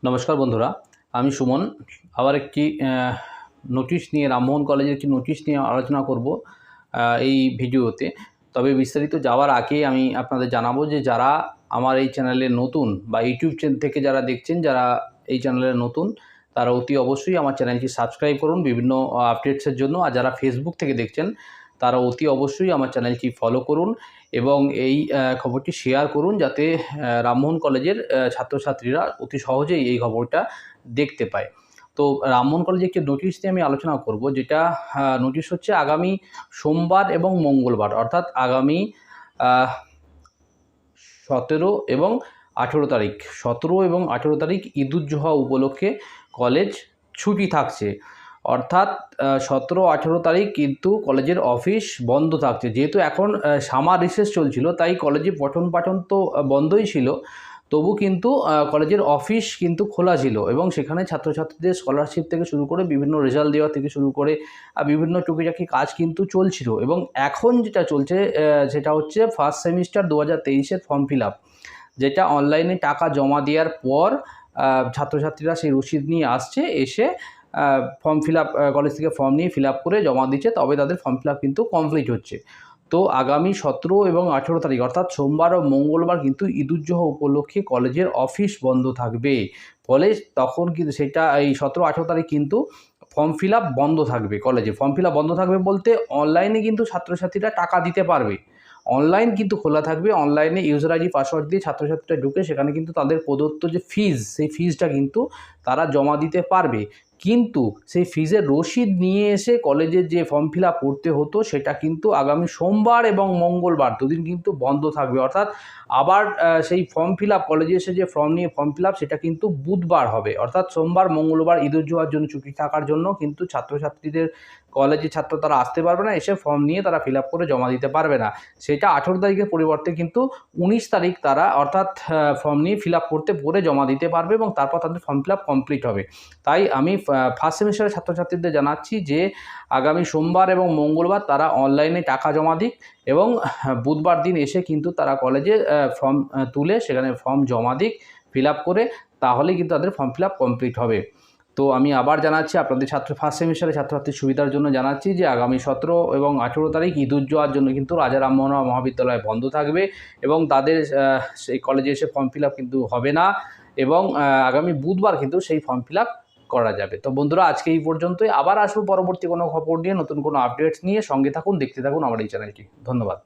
নমস্কার বন্ধুরা, আমি সুমন। আবার একটি নোটিশ নিয়ে, রামমোহন কলেজের একটি নোটিশ নিয়ে আলোচনা করব এই ভিডিওতে। তবে বিস্তারিত যাওয়ার আগে আমি আপনাদের জানাবো যে যারা আমার এই চ্যানেলে নতুন বা ইউটিউব চ্যানেল থেকে যারা দেখছেন, যারা এই চ্যানেলে নতুন, তারা অতি অবশ্যই আমার চ্যানেলটি সাবস্ক্রাইব করুন বিভিন্ন আপডেটসের জন্য। আর যারা ফেসবুক থেকে দেখছেন তারা অতি অবশ্যই আমার চ্যানেলটি ফলো করুন এবং এই খবরটি শেয়ার করুন, যাতে রামমোহন কলেজের ছাত্রছাত্রীরা অতি সহজেই এই খবরটা দেখতে পায়। তো রামমোহন কলেজে একটি নোটিশ নিয়ে আমি আলোচনা করব, যেটা নোটিশ হচ্ছে আগামী সোমবার এবং মঙ্গলবার, অর্থাৎ আগামী 17 এবং 18 তারিখ, 17 এবং 18 তারিখ ঈদুজ্জোহা উপলক্ষে কলেজ ছুটি থাকছে। অর্থাৎ 17-18 তারিখ কিন্তু কলেজের অফিস বন্ধ থাকছে। যেহেতু এখন সামার রিসেস চলছিল, তাই কলেজে পঠন পাঠন তো বন্ধই ছিল, তবু কিন্তু কলেজের অফিস কিন্তু খোলা ছিল এবং সেখানে ছাত্রছাত্রীদের স্কলারশিপ থেকে শুরু করে বিভিন্ন রেজাল্ট দেওয়া থেকে শুরু করে বিভিন্ন টুকিটাকি কাজ কিন্তু চলছিল। এবং এখন যেটা চলছে সেটা হচ্ছে ফার্স্ট সেমিস্টার 2023-এর ফর্ম ফিল আপ, যেটা অনলাইনে টাকা জমা দেওয়ার পর ছাত্রছাত্রীরা সেই রসিদ নিয়ে আসছে, এসে ফর্ম ফিল আপ, কলেজ থেকে ফর্ম নিয়ে ফিল আপ করে জমা দিচ্ছে, তবে তাদের ফর্ম ফিল আপ কিন্তু কমপ্লিট হচ্ছে। তো আগামী 17 এবং 18 তারিখ, অর্থাৎ সোমবার ও মঙ্গলবার কিন্তু ঈদুজ্জোহা উপলক্ষে কলেজের অফিস বন্ধ থাকবে। ফলে তখন কিন্তু সেটা এই 17-18 তারিখ কিন্তু ফর্ম ফিল আপ বন্ধ থাকবে। কলেজে ফর্ম ফিল আপ বন্ধ থাকবে বলতে অনলাইনে কিন্তু ছাত্রছাত্রীরা টাকা দিতে পারবে, অনলাইন কিন্তু খোলা থাকবে। অনলাইনে ইউজার আইডি পাসওয়ার্ড দিয়ে ছাত্রছাত্রীরা ঢুকে সেখানে কিন্তু তাদের প্রদত্ত যে ফিজ, সেই ফিজটা কিন্তু তারা জমা দিতে পারবে। কিন্তু সেই ফিজের রসিদ নিয়ে এসে কলেজের যে ফর্ম ফিল আপ করতে হতো, সেটা কিন্তু আগামী সোমবার এবং মঙ্গলবার দুদিন কিন্তু বন্ধ থাকবে। অর্থাৎ আবার সেই ফর্ম ফিল আপ, কলেজে এসে যে ফর্ম নিয়ে ফর্ম ফিল আপ, সেটা কিন্তু বুধবার হবে। অর্থাৎ সোমবার মঙ্গলবার ঈদুজ্জোহার জন্য ছুটি থাকার জন্য কিন্তু ছাত্রছাত্রীদের, কলেজের ছাত্র তারা আসতে পারবে না, এসে ফর্ম নিয়ে তারা ফিল আপ করে জমা দিতে পারবে না। সেটা 18 তারিখের পরিবর্তে কিন্তু 19 তারিখ তারা, অর্থাৎ ফর্ম নিয়ে ফিল আপ করতে পরে জমা দিতে পারবে এবং তারপর তাদের ফর্ম ফিল আপ কমপ্লিট হবে। তাই আমি ফার্স্ট সেমিস্টারের ছাত্রছাত্রীদের জানাচ্ছি যে আগামী সোমবার এবং মঙ্গলবার তারা অনলাইনে টাকা জমা দিক এবং বুধবার দিন এসে কিন্তু তারা কলেজে ফর্ম তুলে সেখানে ফর্ম জমা দিক, ফিল আপ করে, তাহলেই কিন্তু তাদের ফর্ম ফিল আপ কমপ্লিট হবে। তো আমি আবার জানাচ্ছি আপনাদের ফার্স্ট সেমিস্টারের ছাত্রছাত্রীর সুবিধার জন্য জানাচ্ছি যে আগামী 17 এবং 18 তারিখ ঈদুজ্জোহার জন্য কিন্তু রাজা রামমোহন মহাবিদ্যালয় বন্ধ থাকবে এবং তাদের সেই কলেজে এসে ফর্ম ফিল আপ কিন্তু হবে না এবং আগামী বুধবার কিন্তু সেই ফর্ম ফিল আপ করা যাবে। তো বন্ধুরা, আজকে এই পর্যন্তই। আবার আসবো পরবর্তী কোনো খবর নিয়ে, নতুন কোনো আপডেটস নিয়ে। সঙ্গে থাকুন, দেখতে থাকুন আমার এই চ্যানেলটি। ধন্যবাদ।